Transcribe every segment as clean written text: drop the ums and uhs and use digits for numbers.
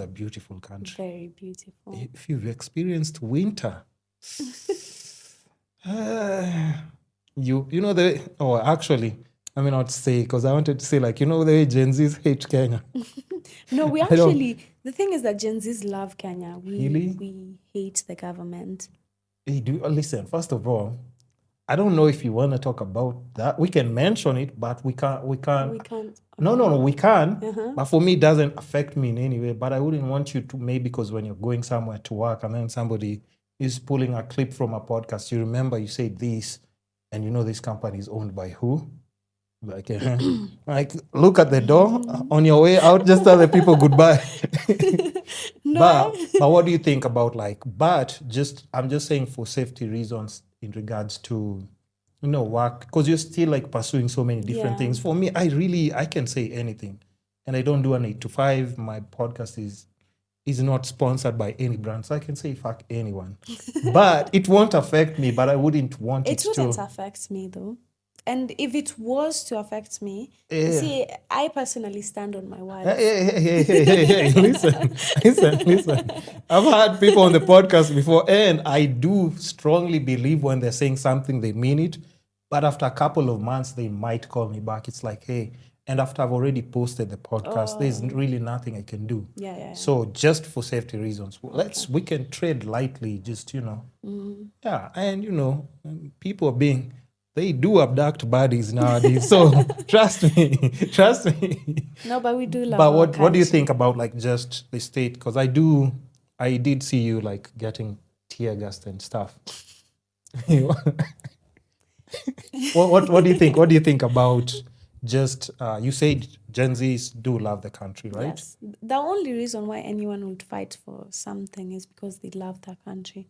a beautiful country. Very beautiful. If you've experienced winter, you know the. Oh, actually, I may not say because I wanted to say like the way Gen Zs hate Kenya. No, we actually. The thing is that Gen Zs love Kenya. Really? We hate the government. Hey, listen? First of all, I don't know if you want to talk about that. We can mention it, but we can't. We can't. Okay. No, we can. But for me, it doesn't affect me in any way. But I wouldn't want you to, maybe because when you're going somewhere to work and then somebody is pulling a clip from a podcast, you remember you said this, and this company is owned by who? Like, like look at the door on your way out. Just tell the people goodbye. No. But what do you think about I'm just saying for safety reasons in regards to work, because you're still like pursuing so many different things. For me, I can say anything, and I don't do an 8 to 5. My podcast is not sponsored by any brand, so I can say fuck anyone. But it won't affect me. But I wouldn't want it to. It wouldn't affect me though. And if it was to affect me, see, I personally stand on my word. Hey, listen. I've had people on the podcast before, and I do strongly believe when they're saying something, they mean it. But after a couple of months, they might call me back. It's like, hey, and after I've already posted the podcast, there's really nothing I can do. Yeah. So just for safety reasons, we can trade lightly, just, Yeah, and, people are being... They do abduct bodies nowadays, so trust me. No, but we do love. But what do you think about like just the state? Because I did see you like getting tear gassed and stuff. What do you think? What do you think about just? You said Gen Zs do love the country, right? Yes. The only reason why anyone would fight for something is because they love their country.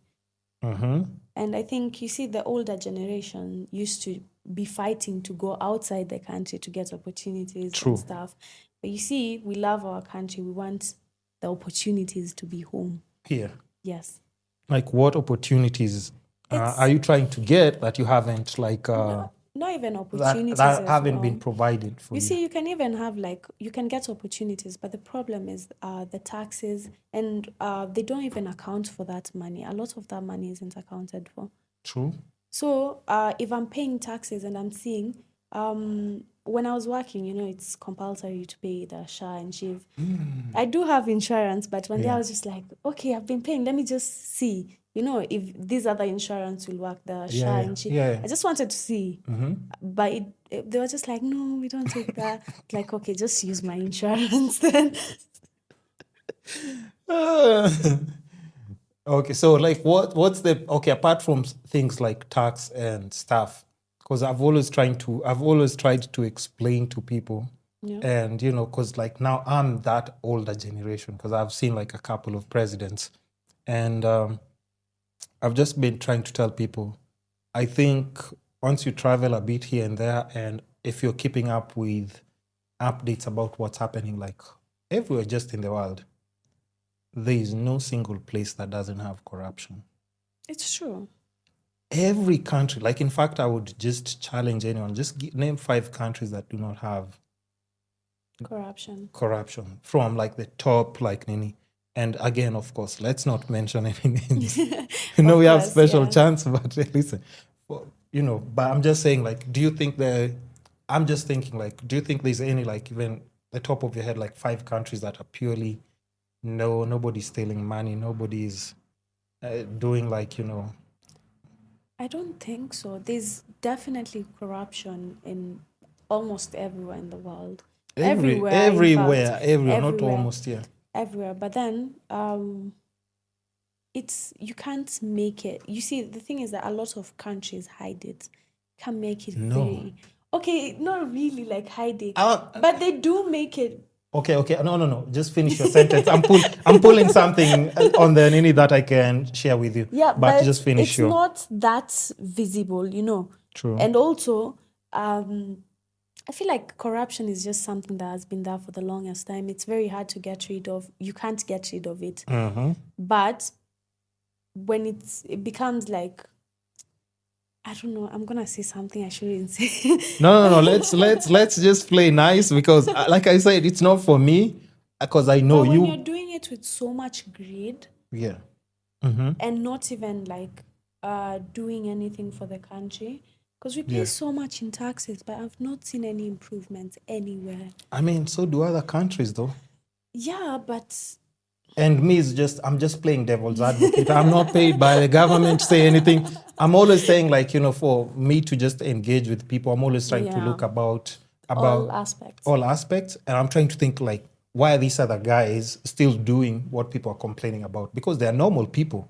And I think, you see, the older generation used to be fighting to go outside the country to get opportunities and stuff. But you see, we love our country. We want the opportunities to be home. Here. Yes. Like what opportunities are you trying to get that you haven't like... Not even opportunities that haven't been provided for you. You see, you can even have you can get opportunities, but the problem is the taxes, and they don't even account for that money. A lot of that money isn't accounted for. True. So if I'm paying taxes and I'm seeing, when I was working, it's compulsory to pay the SHA and SHIV. I do have insurance, but one day I was just like, okay, I've been paying. Let me just see. If these other insurance will work, the SHA and SHIV. I just wanted to see. But they were just like, no, we don't take that. Like, okay, just use my insurance then. Okay, so like what's apart from things like tax and stuff, because I've always tried to explain to people, and because like now I'm that older generation, because I've seen like a couple of presidents, and I've just been trying to tell people, I think once you travel a bit here and there, and if you're keeping up with updates about what's happening like everywhere just in the world, there is no single place that doesn't have corruption. It's true. Every country, like in fact, I would just challenge anyone, just name 5 countries that do not have corruption from like the top, like Nini. And again, of course, let's not mention any names. We have special chance, but listen, but I'm just saying, like, do you think do you think there's any, like, even the top of your head, like 5 countries that are purely, nobody's stealing money, nobody's doing like, I don't think so. There's definitely corruption in almost everywhere in the world. Everywhere, not almost, everywhere. But then you can't make it. You see, the thing is that a lot of countries hide it. Can't make it very... Okay, not really like hiding, but they do make it. Okay. No. Just finish your sentence. I'm pulling something on the Nini that I can share with you. Yeah, but just finish it's not that visible, True. And also, I feel like corruption is just something that has been there for the longest time. It's very hard to get rid of. You can't get rid of it. But when it becomes like, I don't know, I'm gonna say something I shouldn't say. No. Let's just play nice, because like I said, it's not for me. because I know but when you. you're doing it with so much greed, Yeah. and not even like doing anything for the country, because we pay so much in taxes, but I've not seen any improvements anywhere. I mean, so do other countries, though. Yeah, but And me is I'm just playing devil's advocate. I'm not paid by the government to say anything. I'm always saying, like, for me to just engage with people, I'm always trying to look about all aspects. And I'm trying to think, like, why are these other guys still doing what people are complaining about? Because they're normal people.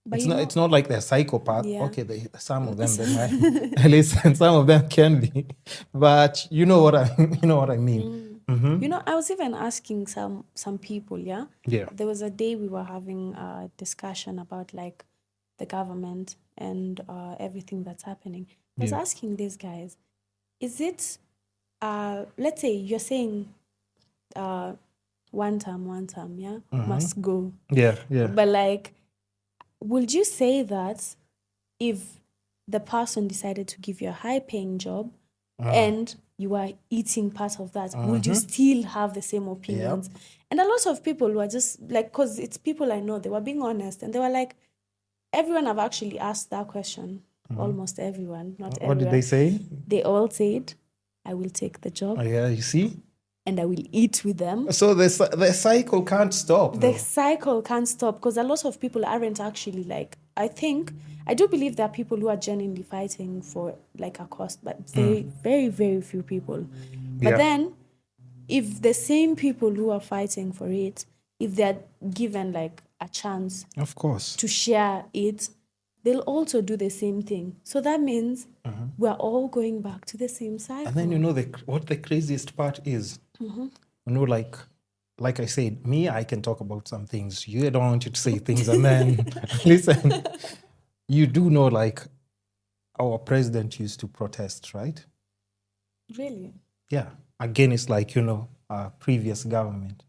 But it's not like they're psychopaths. Yeah. Okay, some of them, they might. Listen, some of them can be. But you know what I mean. I was even asking some people, yeah? There was a day we were having a discussion about like the government and everything that's happening. I was asking these guys, is it, let's say you're saying one term, yeah? Must go. Yeah. But like, would you say that if the person decided to give you a high-paying job and you are eating part of that, would you still have the same opinions? Yep. And a lot of people were just like, because it's people I know, they were being honest, and they were like, everyone I've actually asked that question, almost everyone, not everyone. What did they say? They all said, I will take the job. Oh, yeah, you see? And I will eat with them. So the cycle can't stop. The cycle can't stop, because a lot of people aren't actually like, I do believe there are people who are genuinely fighting for like a cause, but very, very, very few people. But then, if the same people who are fighting for it, if they're given like a chance, of course, to share it, they'll also do the same thing. So that means we're all going back to the same cycle. And then what the craziest part is, like I said, me, I can talk about some things. You don't want you to say things, and then listen. You do know, like, our president used to protest, right? Really? Yeah. Again, it's like, our previous government.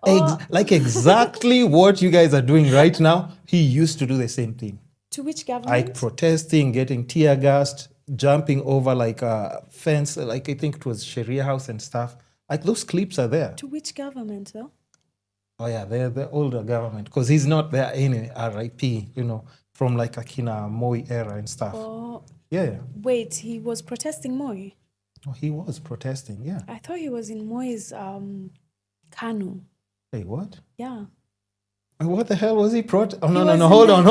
Like exactly what you guys are doing right now, he used to do the same thing. To which government? Like protesting, getting tear gassed, jumping over like a fence, like I think it was Sharia house and stuff. Like those clips are there. To which government, though? Oh, yeah, they're the older government, because he's not there in RIP, from like Akina Moi era and stuff. Oh. Yeah. Wait, he was protesting Moi? Oh, he was protesting, yeah. I thought he was in Moi's Kanu. Hey, what? Yeah. What the hell was he protesting? Oh, no, hold on.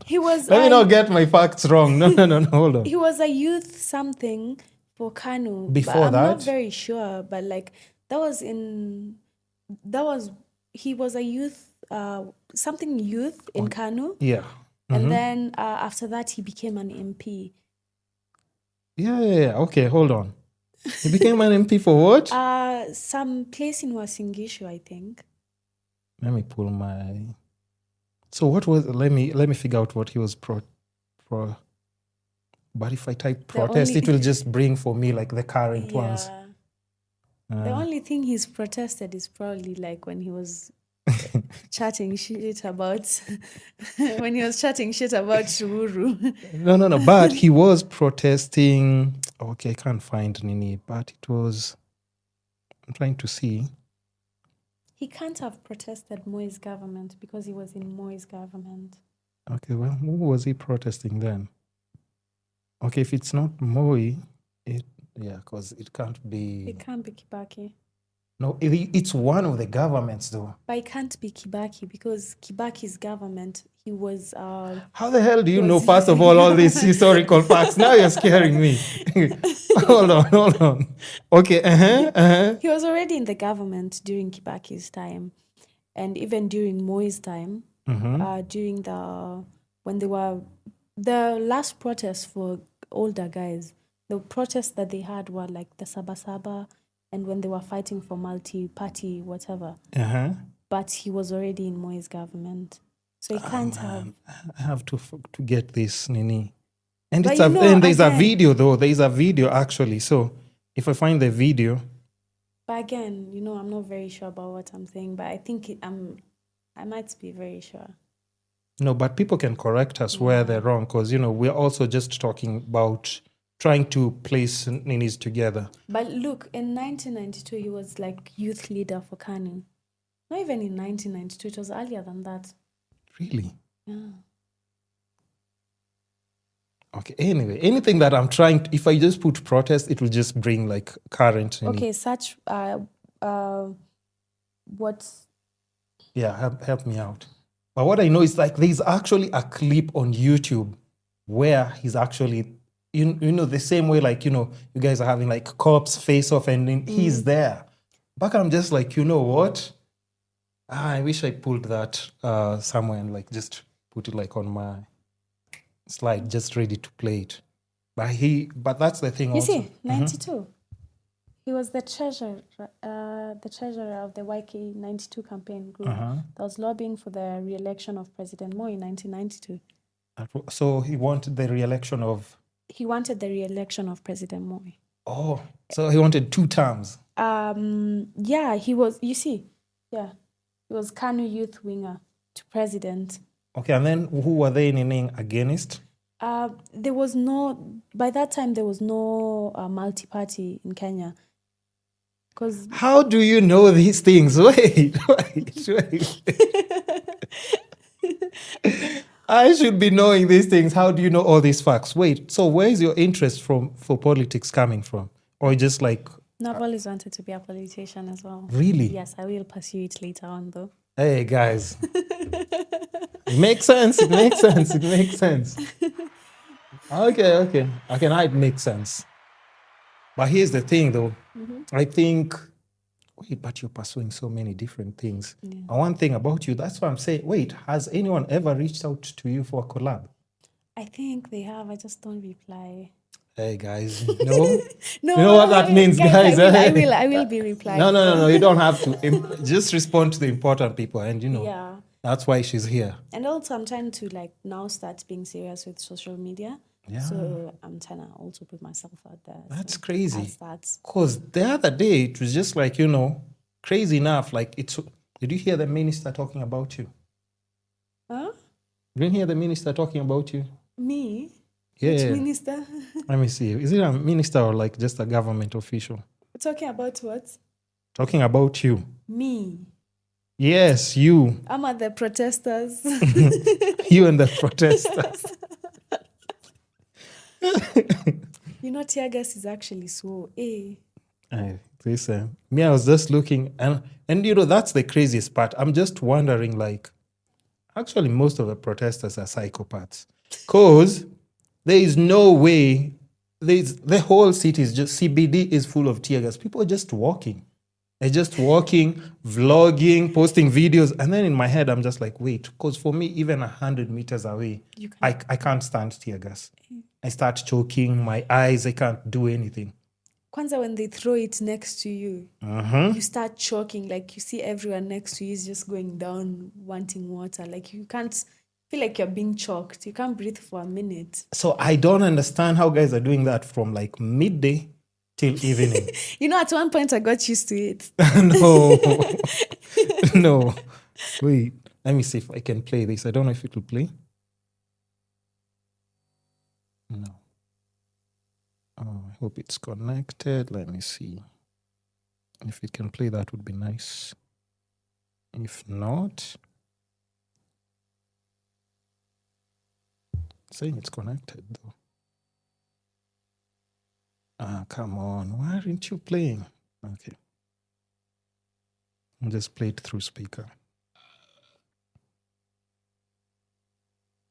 He was. Let me not get my facts wrong. No, hold on. He was a youth something for Kanu. Before I'm that? not very sure, but like he was a youth, something youth in Kanu. Yeah. And then after that, he became an MP. Yeah. Okay, hold on. He became an MP for what? Some place in Wasingishu, I think. Let me pull my. So what was? Let me figure out what he was pro. But if I type protest, it will just bring for me like the current ones. The only thing he's protested is probably like when he was chatting shit about Ruhuru. No. But he was protesting. Okay, I can't find Nini, but it was. I'm trying to see. He can't have protested Moi's government because he was in Moi's government. Okay, well, who was he protesting then? Okay, if it's not Moi, because it can't be. It can't be Kibaki. No, it's one of the governments though. But it can't be Kibaki because Kibaki's government, he was... How the hell do you know, first of all these historical facts? Now you're scaring me. Hold on. Okay, He was already in the government during Kibaki's time. And even during Moi's time, during when they were... The last protest for older guys, the protests that they had were like the Sabasaba, and when they were fighting for multi-party, whatever. But he was already in Moi's government. So he can't have... I have to get this, Nini. And there's a video, though. There's a video, actually. So if I find the video... But again, I'm not very sure about what I'm saying, but I think I might be very sure. No, but people can correct us where they're wrong, because, we're also just talking about trying to place Ninis together. But look, in 1992, he was like youth leader for KANU. Not even in 1992, it was earlier than that. Really? Yeah. Okay, anyway, anything that I'm trying to, if I just put protest, it will just bring like current. Okay, such, what's... Yeah, help me out. But what I know is like there's actually a clip on YouTube where he's actually, you know, the same way like, you know, you guys are having like cops face off and then he's there. But I'm just like, you know what? I wish I pulled that somewhere and like just put it like on my slide, just ready to play it. But that's the thing. You also. see, 92. He was the treasurer of the YK 92 campaign group that was lobbying for the re-election of President Moi in 1992. So he wanted the re-election of... He wanted the re-election of President Moi. Oh, so he wanted 2 terms. Yeah, he was, you see, yeah. He was KANU youth winger to president. Okay, and then who were they leaning against? There was no, by that time, there was no multi-party in Kenya. How do you know these things? Wait. I should be knowing these things. How do you know all these facts? Wait, so where is your interest for politics coming from? Or just like... No, I've always wanted to be a politician as well. Really? Yes, I will pursue it later on though. Hey, guys. It makes sense. Okay. Now it makes sense. But here's the thing though. I think, wait, but you're pursuing so many different things. Yeah. And one thing about you, that's why I'm saying, wait, has anyone ever reached out to you for a collab? I think they have. I just don't reply. Hey, guys, no. No, you know what that means, guys? I will be replying. No. You don't have to. Just respond to the important people. And, you know, yeah. That's why she's here. And also, I'm trying to, like, now start being serious with social media. Yeah. So I'm trying to also put myself out there. That's crazy. Because the other day, it was just like, you know, crazy enough. Like, did you hear the minister talking about you? Huh? You didn't hear the minister talking about you? Me? Yeah. Which minister? Let me see. Is it a minister or like just a government official? Talking about what? Talking about you. Me? Yes, you. I'm at the protesters. You and the protesters. You know, tear gas is actually so, Listen, me, I was just looking, and you know, that's the craziest part. I'm just wondering, like, actually, most of the protesters are psychopaths. Because there is no way, the whole city is just, CBD is full of tear gas. People are just walking. They're just walking, vlogging, posting videos. And then in my head, I'm just like, wait, because for me, even 100 meters away, I can't stand tear gas. I start choking, my eyes, I can't do anything. Kwanza, when they throw it next to you, you start choking. Like, you see everyone next to you is just going down, wanting water. Like, you can't feel like you're being choked. You can't breathe for a minute. So I don't understand how guys are doing that from like midday till evening. You know, at one point I got used to it. No. Wait, let me see if I can play this. I don't know if it will play. No. Oh, I hope it's connected. Let me see. If it can play, that would be nice. If not, saying it's connected though. Come on. Why aren't you playing? Okay. I'll just play it through speaker.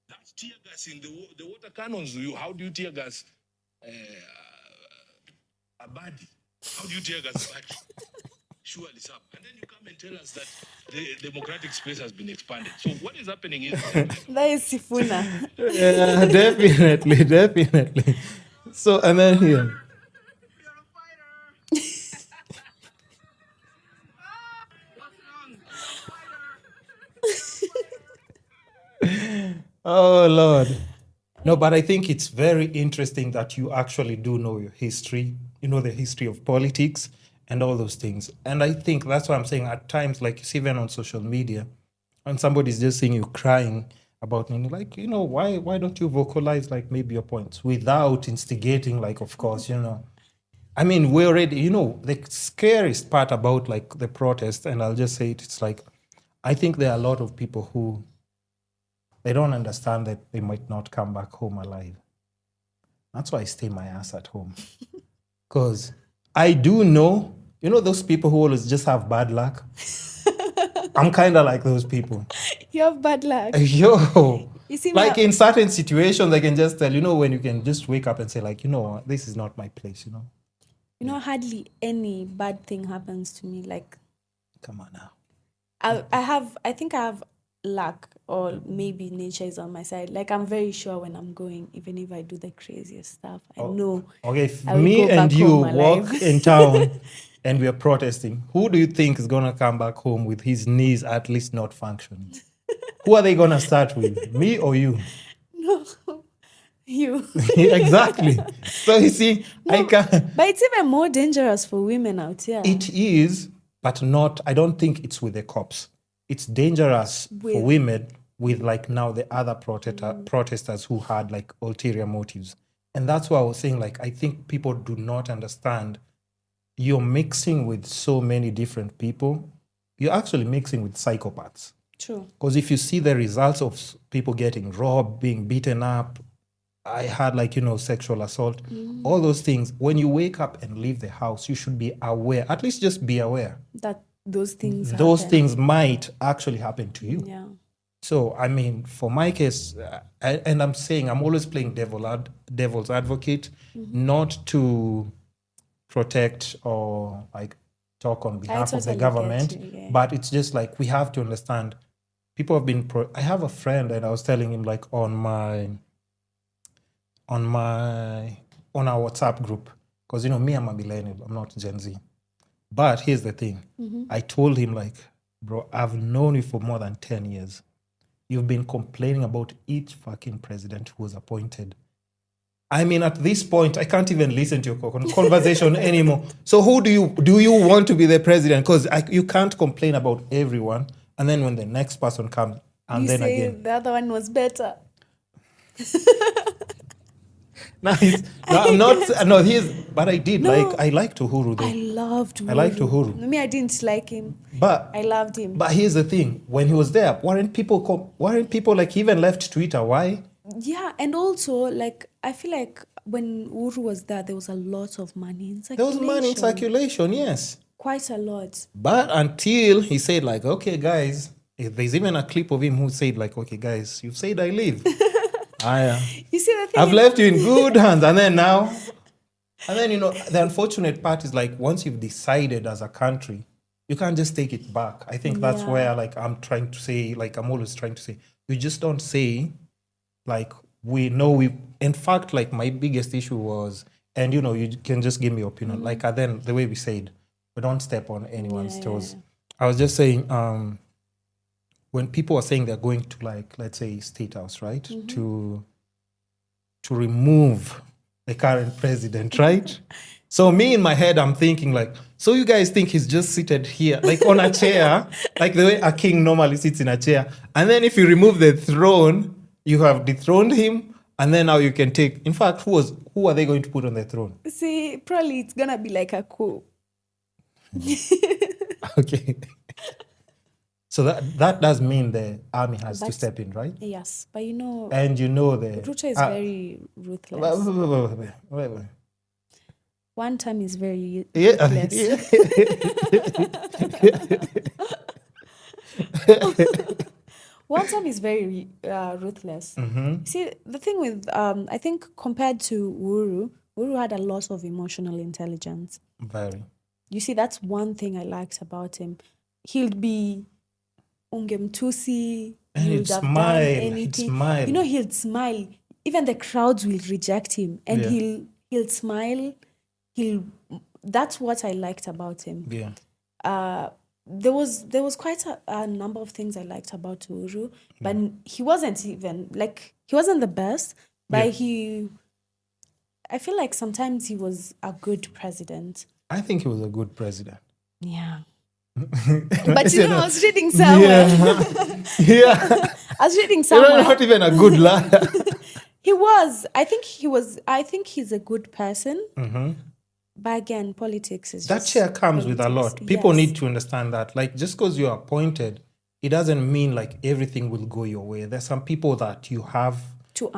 That's tear gas in the water cannons. How do you tear gas a body? How do you tear gas a body? Surely, sir. And then you come and tell us that the democratic space has been expanded. So what is happening is... That is Sifuna. Yeah, definitely. So, and then here. Oh, Lord. No, but I think it's very interesting that you actually do know your history. You know the history of politics and all those things. And I think that's why I'm saying at times, like you see even on social media, when somebody's just seeing you crying, about Nini, like, why don't you vocalize like maybe your points without instigating, like, of course, I mean, we already, the scariest part about like the protest, and I'll just say it's like, I think there are a lot of people who they don't understand that they might not come back home alive. That's why I stay my ass at home. Because I do know, those people who always just have bad luck. I'm kind of like those people. You have bad luck. Yo. You see, like in certain situations, I can just tell, when you can just wake up and say, like, this is not my place, hardly any bad thing happens to me. Like, come on now. I think I have luck, or maybe nature is on my side. Like, I'm very sure when I'm going, even if I do the craziest stuff, I know. Okay, if me and you walk in town and we are protesting, who do you think is going to come back home with his knees at least not functioning? Who are they going to start with, me or you? No, you. Exactly. So you see, I can't. But it's even more dangerous for women out here. It is, but I don't think it's with the cops. It's dangerous for women with like now the other protesters who had like ulterior motives. And that's why I was saying, like, I think people do not understand. You're mixing with so many different people. You're actually mixing with psychopaths. True. Because if you see the results of people getting robbed, being beaten up, I had like, sexual assault, all those things. When you wake up and leave the house, you should be aware, at least just be aware that those things things might actually happen to you. Yeah. So, I mean, for my case, and I'm saying I'm always playing devil's advocate, not to protect or like talk on behalf of the government, but it's just like we have to understand. People have been. I have a friend, and I was telling him like on our WhatsApp group, because me, I'm a millennial, I'm not Gen Z. But here's the thing. I told him, like, bro, I've known you for more than 10 years. You've been complaining about each fucking president who was appointed. I mean, at this point, I can't even listen to your conversation anymore. So who do you want to be the president? Because you can't complain about everyone. And then when the next person comes, and then again. The other one was better. But I did. No. I liked Uhuru though. I loved Uhuru. I liked Uhuru. Me, I didn't like him. But I loved him. But here's the thing. When he was there, weren't people like even left Twitter? Why? Yeah, and also like I feel like when Uhuru was there was a lot of money in circulation. There was money in circulation, yes. Quite a lot. But until he said like, okay guys, if there's even a clip of him who said like, okay guys, you've said I leave. You see the thing I've left you in good hands. And then the unfortunate part is like once you've decided as a country, you can't just take it back. I think that's where like I'm always trying to say, you just don't say like in fact, like my biggest issue was, and you can just give me your opinion. Like then the way we said, we don't step on anyone's toes. I was just saying, when people are saying they're going to like, let's say State House, right? To remove the current president, right? So me in my head, I'm thinking like, so you guys think he's just seated here, like on a chair, like the way a king normally sits in a chair. And then if you remove the throne, you have dethroned him. And then now you can take, in fact, who are they going to put on the throne? See, probably it's going to be like a coup. Okay. So that does mean the army has to step in, right? Yes, but the Ruto is very ruthless. Wait. One time is very ruthless. One time is very ruthless. See, the thing with I think compared to Uhuru had a lot of emotional intelligence. Very. You see, that's one thing I liked about him. He'll be ungemtusi, and he'll smile. He'll smile. He'll smile. Even the crowds will reject him, and he'll smile. That's what I liked about him. Yeah. There was quite a number of things I liked about Uhuru, but he wasn't the best. But I feel like sometimes he was a good president. I think he was a good president. Yeah. But I was reading somewhere. Yeah. I was reading You're somewhere. not even a good liar. He was. I think he's a good person. Mm-hmm. But again, politics is That just chair comes with a politics. lot. People Yes. need to understand that. Like, just because you're appointed, it doesn't mean like everything will go your way. There's some people that you have to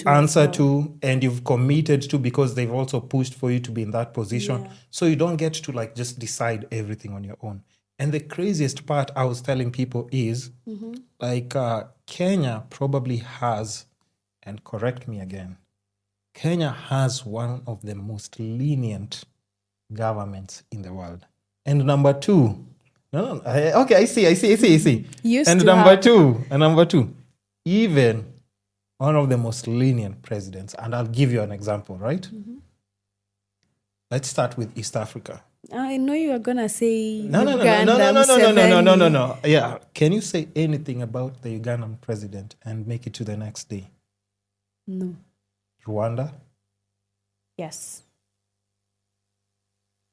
answer to, and you've committed to because they've also pushed for you to be in that position. Yeah. So you don't get to like just decide everything on your own. And the craziest part I was telling people is like Kenya probably has, and correct me again, Kenya has one of the most lenient governments in the world. And number two, okay, I see. Used And to number have. two, even one of the most lenient presidents. And I'll give you an example, right? Let's start with East Africa. I know you are gonna say No. Yeah, can you say anything about the Ugandan president and make it to the next day? No. Rwanda? Yes.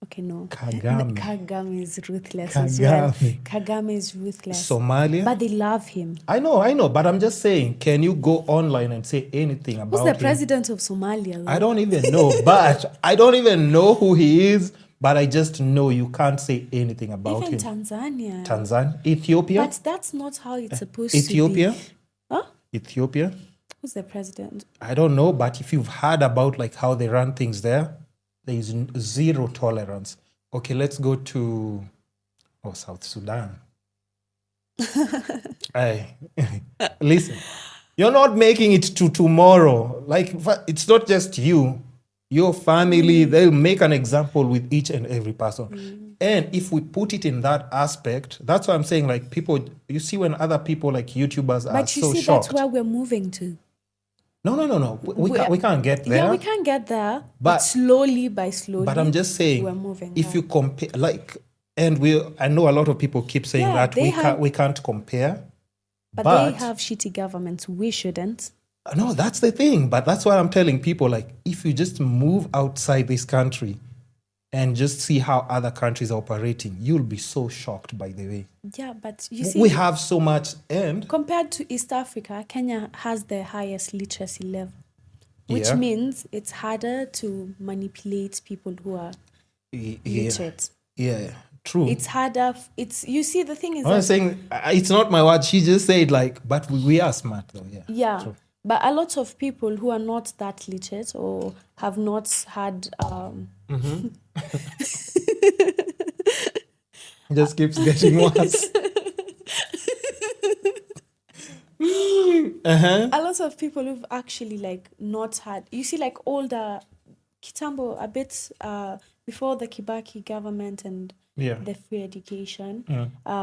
Okay, no. Kagame. Kagame is ruthless as well. Kagame. Kagame is ruthless. Somalia? But they love him. I know, but I'm just saying, can you go online and say anything about Who's the him? president of Somalia? I don't even know, but I don't even know who he is, but I just know you can't say anything about Even him. Tanzania. Tanzania? Ethiopia? But that's not how it's supposed Ethiopia? to be. Huh? Ethiopia? Who's the president? I don't know, but if you've heard about like how they run things there, there is zero tolerance. Okay, let's go to South Sudan. Hey, listen, you're not making it to tomorrow. Like, it's not just you, your family. They'll make an example with each and every person. And if we put it in that aspect, that's why I'm saying, like, people, you see when other people like YouTubers are But you so see, shocked. that's where we're moving to. No. We can't get there. Yeah, we can get there, but But- slowly by slowly. But I'm just saying, we're moving. if you compare, like, and I know a lot of people keep saying Yeah, that they we can't compare. but they have shitty governments. We shouldn't. No, that's the thing. But that's why I'm telling people, like, if you just move outside this country and just see how other countries are operating, you'll be so shocked, by the way. Yeah, but you see, We have so much, and compared to East Africa, Kenya has the highest literacy level, which Yeah. means it's harder to manipulate people who are literate. Yeah, true. It's harder. You see, the thing is I'm that, saying it's not my word. She just said like, but we are smart though. Yeah. yeah, True. but a lot of people who are not that literate or have not had It just keeps getting worse. a lot of people who've actually like not had, you see, like older kitambo, a bit before the Kibaki government and Yeah. the free education,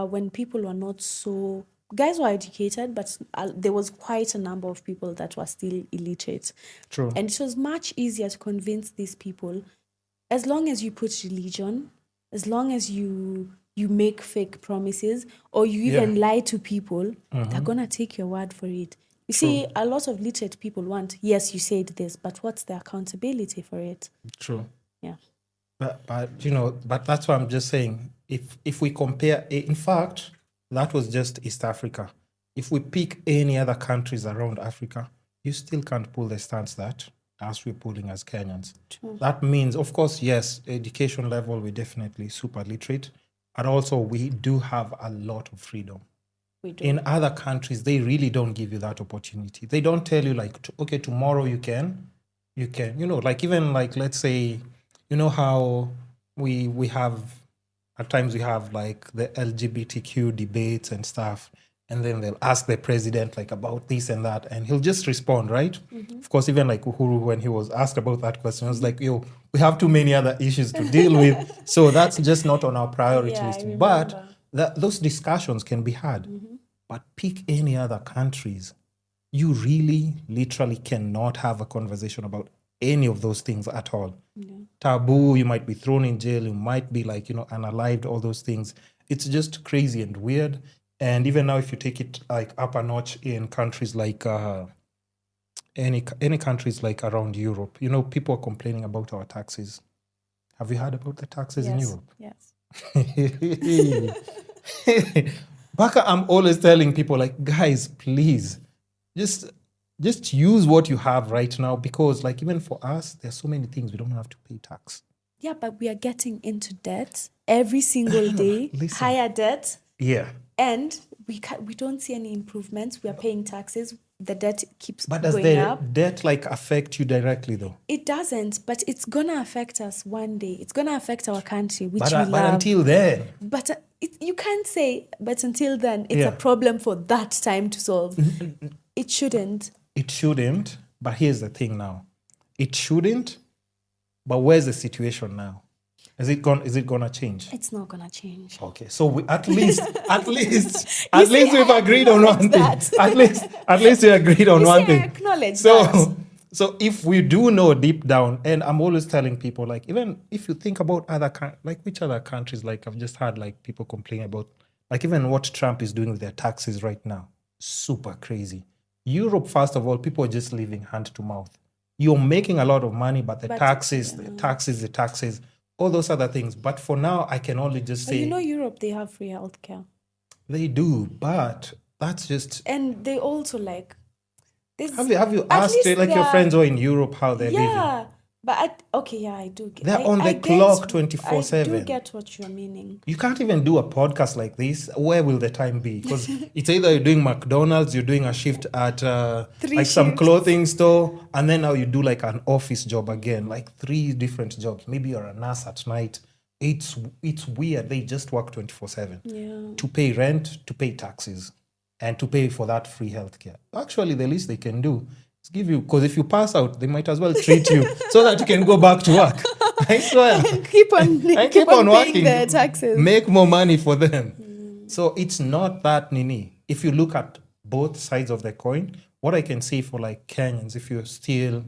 when people were not so, guys were educated, but there was quite a number of people that were still illiterate. True. And it was much easier to convince these people, as long as you put religion, as long as you make fake promises, or you even lie to people, they're gonna take your word for it. You see, a lot of literate people want, yes, you said this, but what's the accountability for it? True. Yeah. But that's why I'm just saying, if we compare, in fact, that was just East Africa. If we pick any other countries around Africa, you still can't pull the stance that as we're pulling as Kenyans. True. That means, of course, yes, education level, we're definitely super literate, but also we do have a lot of freedom. We do. In other countries, they really don't give you that opportunity. They don't tell you like, okay, tomorrow you can, like even like, let's say, you know how we have, at times we have like the LGBTQ debates and stuff, and then they'll ask the president like about this and that, and he'll just respond, right? Of course, even like Uhuru, when he was asked about that question, he was like, we have too many other issues to deal with, so that's just not on our priority Yeah, I list. remember. But those discussions can be had. But pick any other countries, you really literally cannot have a conversation about any of those things at all. Taboo, you might be thrown in jail, you might be like, unalived, all those things. It's just crazy and weird. And even now, if you take it like up a notch in countries like any countries like around Europe, people are complaining about our taxes. Have you heard about the taxes in Europe? Yes. Baka, I'm always telling people, like, guys, please, just use what you have right now, because, like, even for us, there's so many things we don't have to pay tax. Yeah, but we are getting into debt every single day. Listen. Higher debt. Yeah. And we don't see any improvements. We are paying taxes. The debt keeps But does going the up. debt, like, affect you directly, though? It doesn't, but it's going to affect us one day. It's going to affect our country, which But we love. until then... But you can't say, but until then, it's a problem for that time to solve. It shouldn't. It shouldn't, but here's the thing now. It shouldn't, but where's the situation now? Is it gonna change? It's not gonna change. Okay, so we, at least we've agreed on one thing. that. At least we agreed on one I thing. acknowledge that. So if we do know deep down, and I'm always telling people, like, even if you think about which other countries, like, I've just had, like, people complain about, like, even what Trump is doing with their taxes right now, super crazy. Europe, first of all, people are just living hand to mouth. You're making a lot of money, but the taxes, all those other things. But for now, I can only just say... Europe, they have free healthcare. They do, but that's just... And they also, like... Have you asked, like, your friends who are in Europe how they're living? Yeah, but I do get... They're on the clock 24/7. I do get what you're meaning. You can't even do a podcast like this. Where will the time be? Because it's either you're doing McDonald's, you're doing a shift at some clothing store, and then now you do, like, an office job again, like 3 different jobs. Maybe you're a nurse at night. It's weird. They just work 24/7 to pay rent, to pay taxes, and to pay for that free healthcare. Actually, the least they can do is give you, because if you pass out, they might as well treat you so that you can go back to work. I swear. keep on paying working, their taxes. Make more money for them. So it's not that nini. If you look at both sides of the coin, what I can say for, like, Kenyans, if you're still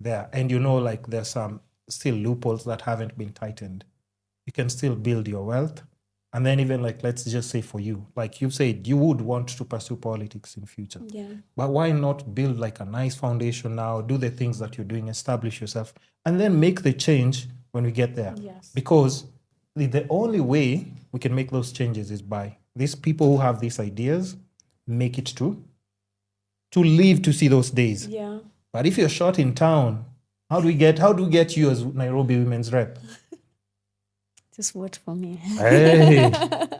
there and like, there's some still loopholes that haven't been tightened, you can still build your wealth. And then even, like, let's just say for you, like you said, you would want to pursue politics in future. Yeah. But why not build, like, a nice foundation now, do the things that you're doing, establish yourself, and then make the change when we get there. Yes. Because the only way we can make those changes is by these people who have these ideas, make it to live to see those days. Yeah. But if you're short in town, how do we get you as Nairobi women's rep? Just vote for me. Hey.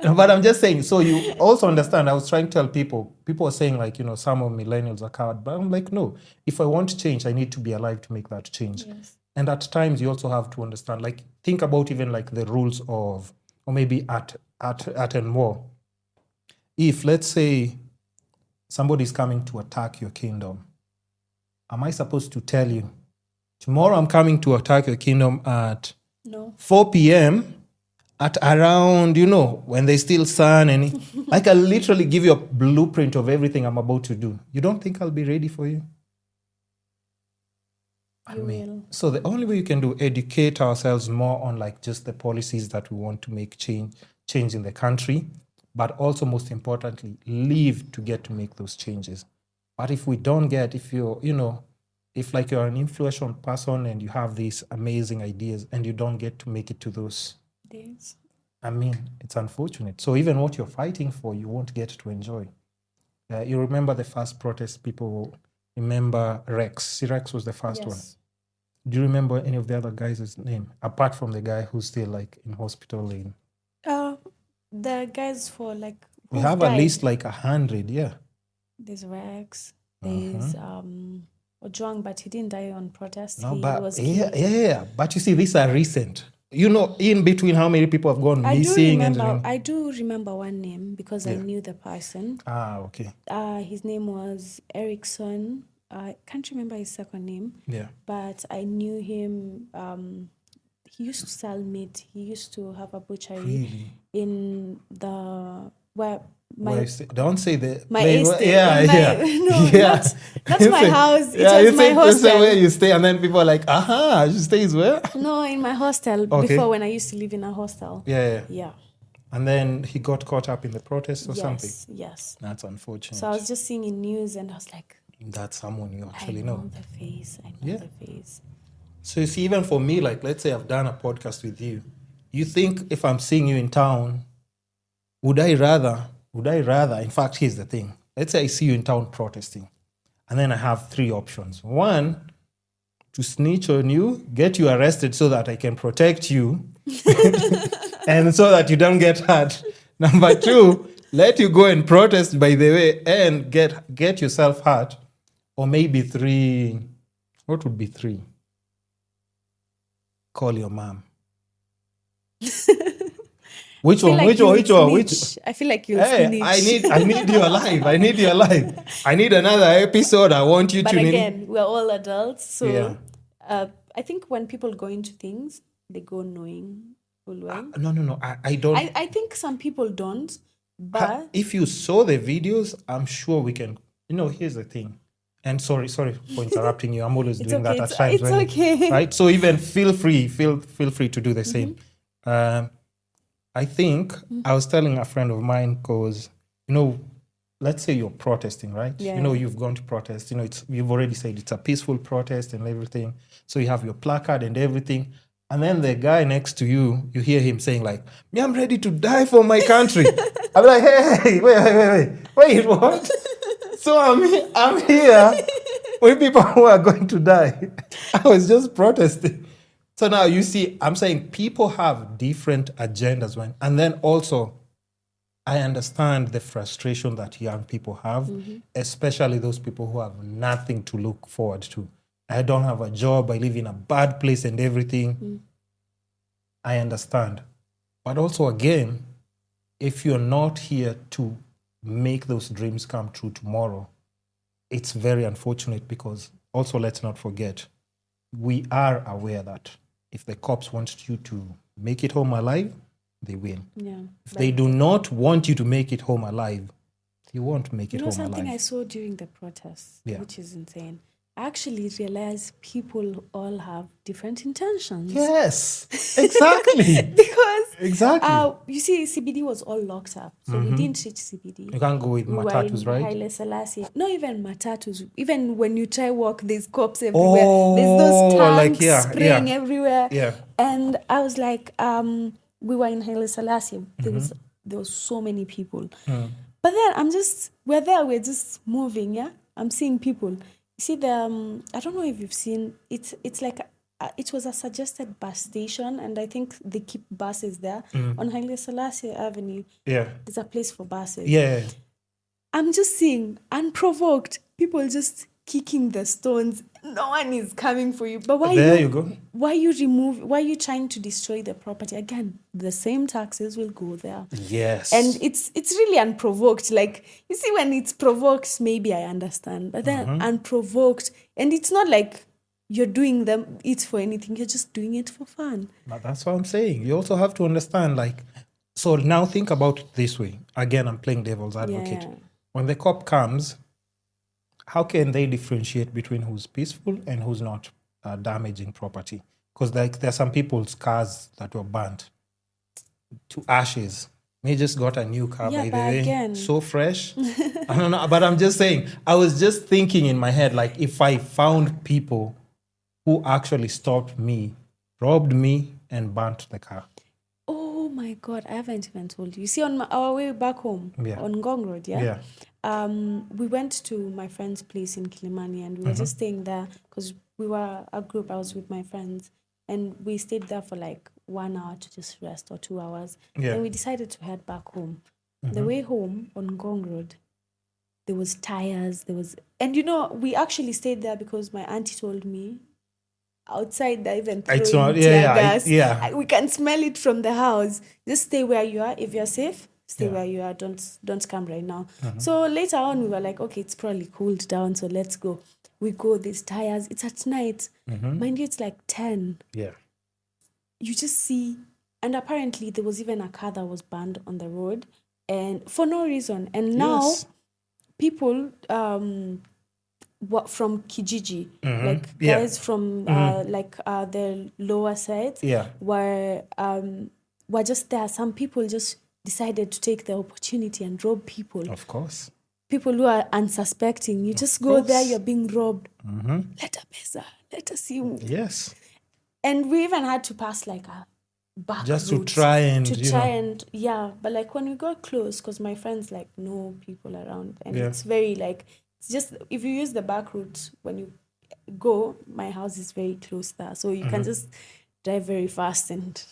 But I'm just saying, so you also understand, I was trying to tell people are saying, like, some of millennials are coward, but I'm like, no, if I want change, I need to be alive to make that change. Yes. And at times you also have to understand, like, think about even, like, the rules of, or maybe at and war. If, let's say, somebody's coming to attack your kingdom, am I supposed to tell you, tomorrow I'm coming to attack your kingdom at 4 p.m., at around, when there's still sun, and I can literally give you a blueprint of everything I'm about to do. You don't think I'll be ready for you? So the only way you can do, educate ourselves more on, like, just the policies that we want to make change in the country, but also most importantly, live to get to make those changes. But if we don't get, if you're, if, like, you're an influential person and you have these amazing ideas and you don't get to make it to those days, it's unfortunate. So even what you're fighting for, you won't get to enjoy. You remember the first protest, people remember Rex. See, Rex was the first one. Do you remember any of the other guys' name, apart from the guy who's still, like, in hospital? The guys for, like, we have at least, like, 100, yeah. There's Rex, there's Ojwang, but he didn't die on protest. No, he but was yeah. But you see, these are recent. In between, how many people have gone missing? I do remember one name because I knew the person. Okay. His name was Erickson. I can't remember his second name. Yeah. But I knew him. He used to sell meat. He used to have a butchery in the don't say the my estate. Not my house. It was my hostel. That's where you stay, and then people are like, she stays where? No, in my hostel. Before, when I used to live in a hostel. Yeah. And then he got caught up in the protests or something. Yes. That's unfortunate. So I was just seeing in news, and I was like, that's someone you actually know. I know the face. The face. So you see, even for me, like, let's say I've done a podcast with you. You think if I'm seeing you in town, would I rather would I rather, in fact, here's the thing. Let's say I see you in town protesting, and then I have 3 options. 1, to snitch on you, get you arrested so that I can protect you, and so that you don't get hurt. Number 2, let you go and protest, by the way, and get yourself hurt. Or maybe 3, what would be 3? Call your mom. Which one? Which one? I feel like you'll Hey, snitch. I need you alive. I need you alive. I need another episode. I want you But to. again, we're all adults, so Yeah. I think when people go into things, they go knowing full well. No. I don't. I think some people don't, but If you saw the videos, I'm sure we can. Here's the thing. And sorry for interrupting you. I'm always doing okay, that at times. it's okay. Right. So even feel free to do the same. I think I was telling a friend of mine because let's say you're protesting, right? Yeah. You've gone to protest. You've already said it's a peaceful protest and everything. So you have your placard and everything. And then the guy next to you, you hear him saying like, "Me, I'm ready to die for my country." I'm like, "Hey, wait, what?" So I'm here with people who are going to die. I was just protesting. So now you see, I'm saying people have different agendas, and then also I understand the frustration that young people have, especially those people who have nothing to look forward to. I don't have a job, I live in a bad place and everything. I understand. But also again, if you're not here to make those dreams come true tomorrow, it's very unfortunate because also let's not forget, we are aware that if the cops want you to make it home alive, they will. Yeah. If they do not want you to make it home alive, you won't make it home something alive. I saw during the protests, Yeah. which is insane. I actually realized people all have different intentions. Yes, exactly. Because Exactly. you see, CBD was all locked up, so we didn't reach CBD. You can't go with We were matatus, in right? Haile Selassie. Not even matatus. Even when you try walk, there's cops everywhere. There's those tanks spraying everywhere. Yeah. And I was like, we were in Haile Selassie. There was so many people. But then we're just moving, yeah? I'm seeing people. You see I don't know if you've seen, it's like, it was a suggested bus station, and I think they keep buses there on Haile Selassie Avenue. Yeah. There's a place for buses. Yeah. I'm just seeing unprovoked people just kicking the stones. No one is coming for you. But You go. why are you trying to destroy the property? Again, the same taxes will go there. Yes. And it's really unprovoked. Like, you see, when it's provoked, maybe I understand. But then unprovoked, and it's not like you're doing it for anything. You're just doing it for fun. But that's what I'm saying. You also have to understand, like, so now think about it this way. Again, I'm playing devil's advocate. Yeah. When the cop comes, how can they differentiate between who's peaceful and who's not damaging property? Because like there are some people's cars that were burnt to ashes. They just got a new car, Yeah, by the but way. again- So fresh. I don't know, but I'm just saying, I was just thinking in my head, like if I found people who actually stopped me, robbed me, and burnt the car. Oh my God, I haven't even told you. You see, on our way back home, on Ngong Road, Yeah. we went to my friend's place in Kilimani, and we were just staying there because we were a group. I was with my friends, and we stayed there for like 1 hour to just rest, or 2 hours. Yeah. And we decided to head back home. The way home on Ngong Road, there was tires, and we actually stayed there because my auntie told me outside they're even throwing tear gas. We can smell it from the house. Just stay where you are. If you're safe, stay where you are. Don't come right now. So later on, we were like, okay, it's probably cooled down, so let's go. We go, these tires. It's at night. Mind you, it's like 10. Yeah. You just see, and apparently there was even a car that was banned on the road, and for no reason. And now people from Kijiji, like guys from the lower sides, were just there. Some people just decided to take the opportunity and rob people. Of course. People who are unsuspecting. You just go there, you're being robbed. Let us see. Yes. And we even had to pass back just to route try and but like when we got close, because my friends like know people around, and Yeah. it's very like, it's just, if you use the back route when you go, my house is very close there, so you can just drive very fast, and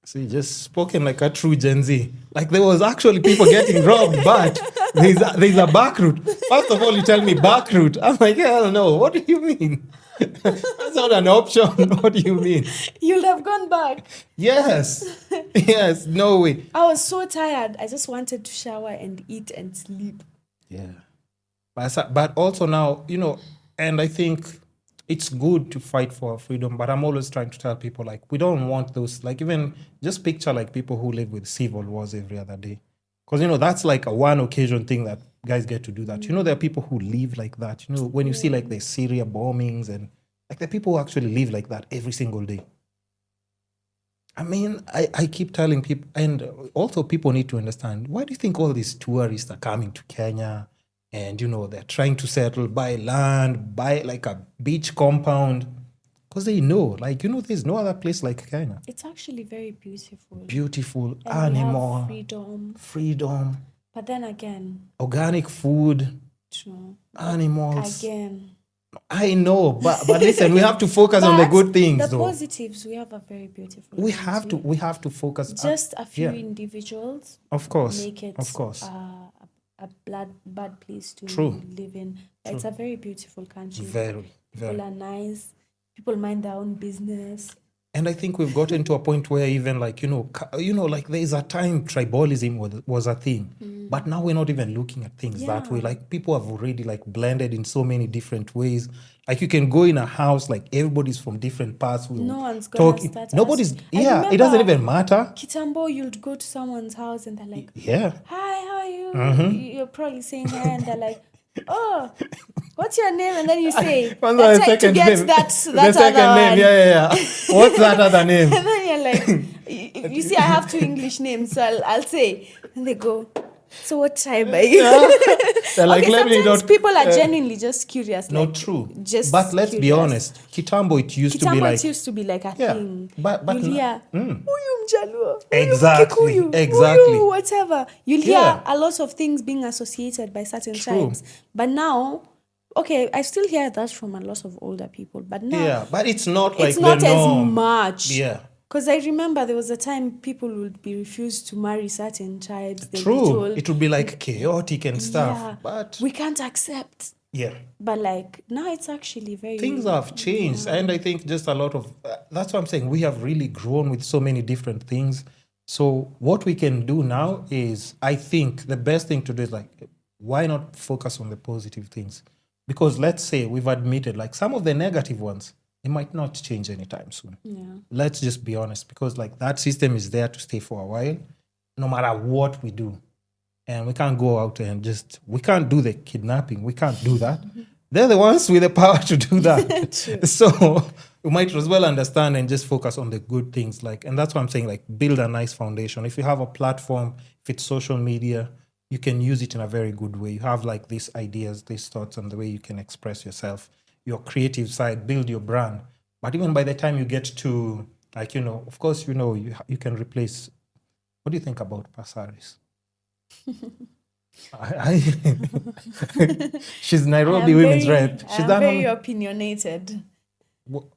See, just spoken like a true Gen Z. Like there was actually people getting robbed, but there's a back route. First of all, you tell me back route. I'm like, hell no. What do you mean? That's not an option. What do you mean? you'll have gone back. Yes. Yes. No way. I was so tired. I just wanted to shower and eat and sleep. Yeah. But also now, and I think it's good to fight for our freedom, but I'm always trying to tell people, like, we don't want those, like, even just picture like people who live with civil wars every other day. Because, that's like a one occasion thing that guys get to do that. There are people who live like that. When you see like the Syria bombings, and like the people who actually live like that every single day. I mean, I keep telling people, and also people need to understand, why do you think all these tourists are coming to Kenya? And, they're trying to settle, buy land, buy like a beach compound. Because they know, like, there's no other place like Kenya. It's actually very beautiful. Beautiful, and animal, we have freedom. But then again, organic food, true. Animals. Again. I know, but listen, we have to focus on the good things, the though. Positives, we have a very beautiful We have to focus. Just a few individuals. Of course. Make it, of course. A bad place to True. live in. It's a very beautiful country. Very. People are nice. People mind their own business. And I think we've gotten to a point where even like, like there's a time tribalism was a thing. But now we're not even looking at things that way. Like people have already like blended in so many different ways. Like you can go in a house, like everybody's from different parts. No one's going to start. Nobody's, it doesn't even matter. Kitambo, you'd go to someone's house and they're like, hi, how are you? You're probably saying hi, and they're like, oh, what's your name? And then you say, the second name. That the second other name, one. yeah. What's that other name? And then you're like, you see, I have 2 English names, so I'll say, and they go, so what tribe are you? They're like, sometimes people are genuinely just curious. Not like, true. Just but let's curious. be honest. Kitambo, it used to be like a thing. But you'll hear, Uyu Mjaluo, exactly. Uyu whatever. You'll hear a lot of things being associated by certain tribes. But now, okay, I still hear that from a lot of older people. But now, but it's not like it's not the as norm. much. Yeah. Because I remember there was a time people would be refused to marry certain tribes. True. It would be like chaotic and stuff. Yeah, but we can't accept. Yeah. But like now it's actually very... Things have changed. And I think just a lot of... that's what I'm saying. We have really grown with so many different things. So what we can do now is, I think the best thing to do is like, why not focus on the positive things? Because let's say we've admitted like some of the negative ones, it might not change anytime soon. Yeah. Let's just be honest, because like that system is there to stay for a while, no matter what we do. And we can't go out and we can't do the kidnapping. We can't do that. They're the ones with the power to do that. So we might as well understand and just focus on the good things. And that's what I'm saying, like build a nice foundation. If you have a platform, if it's social media, you can use it in a very good way. You have like these ideas, these thoughts, and the way you can express yourself. Your creative side, build your brand. But even by the time you get to, like, of course, you can replace. What do you think about Passaris? She's Nairobi women's rep. She's very opinionated.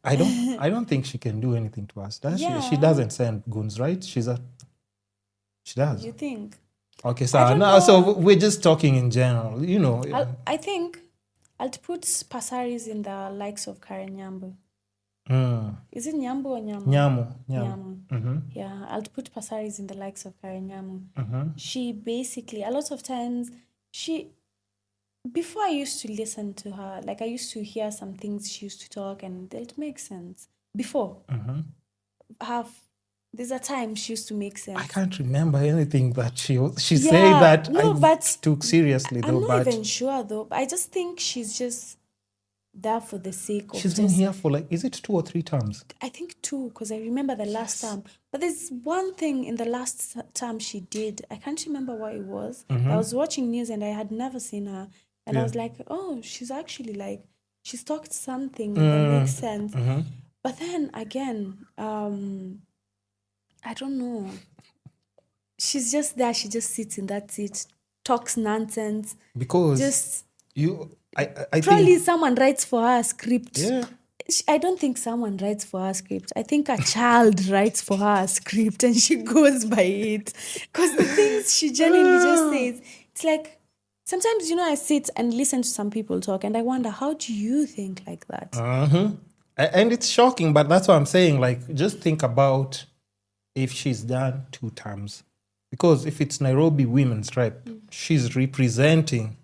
I don't think she can do anything to us. Does she? She doesn't send goons, right? She does. You think? Okay, so we're just talking in general, I think I'll put Passaris in the likes of Karen Nyambo. Is it Nyambo or Nyamu? Nyamu. Mm-hmm. Yeah, I'll put Passaris in the likes of Karen Nyamu. Mm-hmm. She basically, a lot of times, before I used to listen to her, like I used to hear some things she used to talk and it makes sense. Before, there's a time she used to make sense. I can't remember anything that she said that I took seriously, though. I'm not even sure, though. I just think she's just there for the sake of... She's been here for is it 2 or 3 terms? I think 2, because I remember the last term. But there's one thing in the last term she did. I can't remember what it was. I was watching news and I had never seen her. And I was like, oh, she's actually she's talked something that makes sense. But then again, I don't know. She's just there. She just sits in that seat, talks nonsense. Because Just I probably think someone writes for her a script. yeah. I don't think someone writes for her a script. I think a child writes for her a script and she goes by it. Because the things she genuinely just says, it's like sometimes, I sit and listen to some people talk and I wonder, how do you think like that? And it's shocking, but that's what I'm saying. Like, just think about if she's done 2 terms. Because if it's Nairobi Women's Rep, she's representing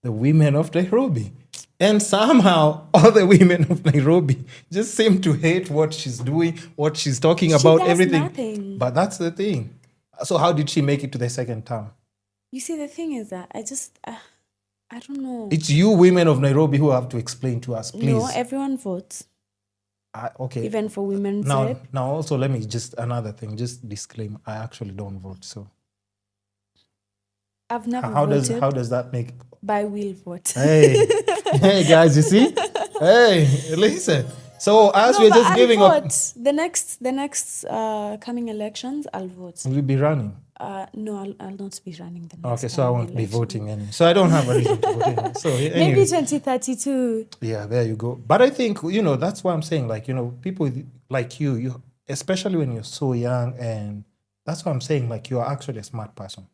the women of Nairobi. And somehow all the women of Nairobi just seem to hate what she's doing, what she's talking about, does everything. nothing. But that's the thing. So how did she make it to the 2nd term? You see, the thing is that I don't know. It's you women of Nairobi who have to explain to us, please. No, everyone votes. Okay. Even for women's Now rep. also let me just another thing, just disclaim, I actually don't vote. So I've never how voted. does that make? By will vote. Hey, hey guys, you see? Hey, listen. So as we're just I'll giving vote. up, The next coming elections, I'll vote. will you be running? No, I'll not be running the next. Okay, so I coming won't be election. voting anyway. So I don't have a reason to vote anyway. So anyway. Maybe 2032. Yeah, there you go. But I think, that's why I'm saying, like, people like you, especially when you're so young, and that's why I'm saying, like, you are actually a smart person.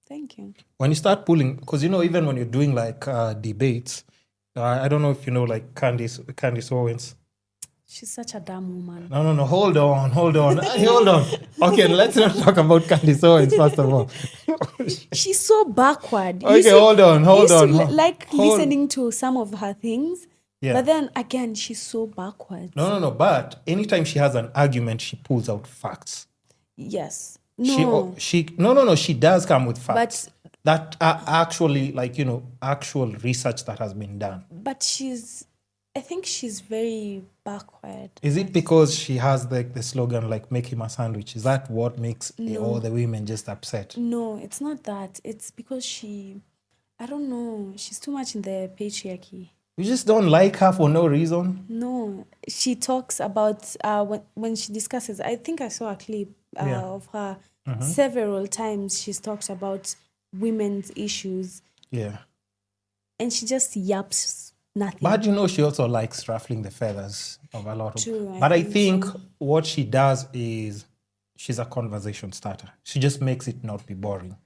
Thank you. When you start pulling, because, even when you're doing, like, debates, I don't know if you know, like, Candice Owens. She's such a dumb woman. No, hold on. Hold on. Okay, let's not talk about Candice Owens, first of all. She's so backward. You Okay, see, hold on. I used to Hold- listening to some of her things. Yeah. But then again, she's so backward. No. But anytime she has an argument, she pulls out facts. Yes. No. She does come with facts. That are actually, like, actual research that has been done. But I think she's very backward. Is it because she has the slogan, like, make him a sandwich? Is that what makes all the women just upset? No, it's not that. It's because I don't know, she's too much in the patriarchy. You just don't like her for no reason? No, she talks about, when she discusses, I think I saw a clip of her several times. She's talked about women's issues. Yeah. And she just yaps nothing. But she also likes ruffling the feathers of a lot of. True, But I think what she does is she's a conversation starter. She just makes it not be boring.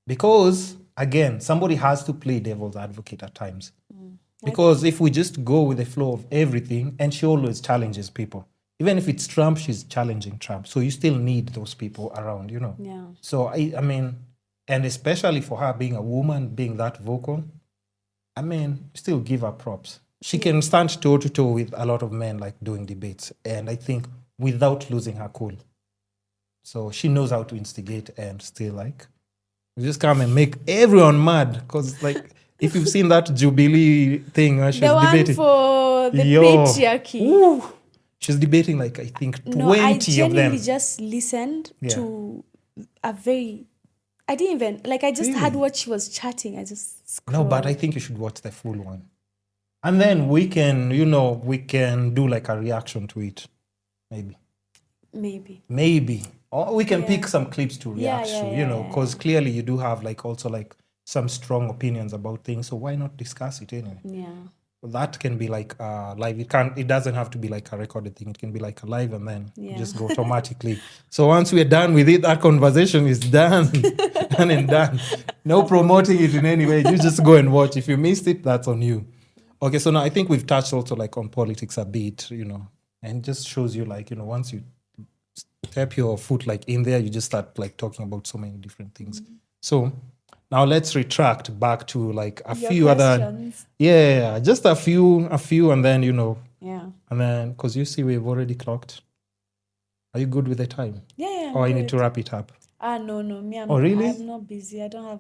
Because, again, somebody has to play devil's advocate at times. Because if we just go with the flow of everything, and she always challenges people. Even if it's Trump, she's challenging Trump. So you still need those people around, Yeah. So, I mean, and especially for her being a woman, being that vocal, I mean, still give her props. She can stand toe-to-toe with a lot of men, like, doing debates. And I think without losing her cool. So she knows how to instigate and still, like, just come and make everyone mad. Because, like, if you've seen that Jubilee thing, she's debating. The one for the patriarchy. Ooh, she's debating, like, I think 20 No, I of them. genuinely just listened to a very... I didn't even... Like, I just had what she was chatting. I just scrolled. No, but I think you should watch the full one. And then we can, we can do, like, a reaction to it. Maybe. Or we can pick some clips to react to, because clearly you do have, like, also, like, some strong opinions about things. So why not discuss it anyway? Yeah. That can be like live. It doesn't have to be like a recorded thing. It can be like a live and then just go automatically. So once we're done with it, that conversation is done. Done and done. No promoting it in any way. You just go and watch. If you missed it, that's on you. Okay, so now I think we've touched also, like, on politics a bit, and just shows you, like, once you step your foot, like, in there, you just start, like, talking about so many different things. So now let's retract back to, like, a Your few questions. other, just a few, and then, Yeah. and then, because you see we've already clocked. Are you good with the time? Yeah. Or I need to wrap it up? No. Me, Oh, really? I'm not busy. I don't have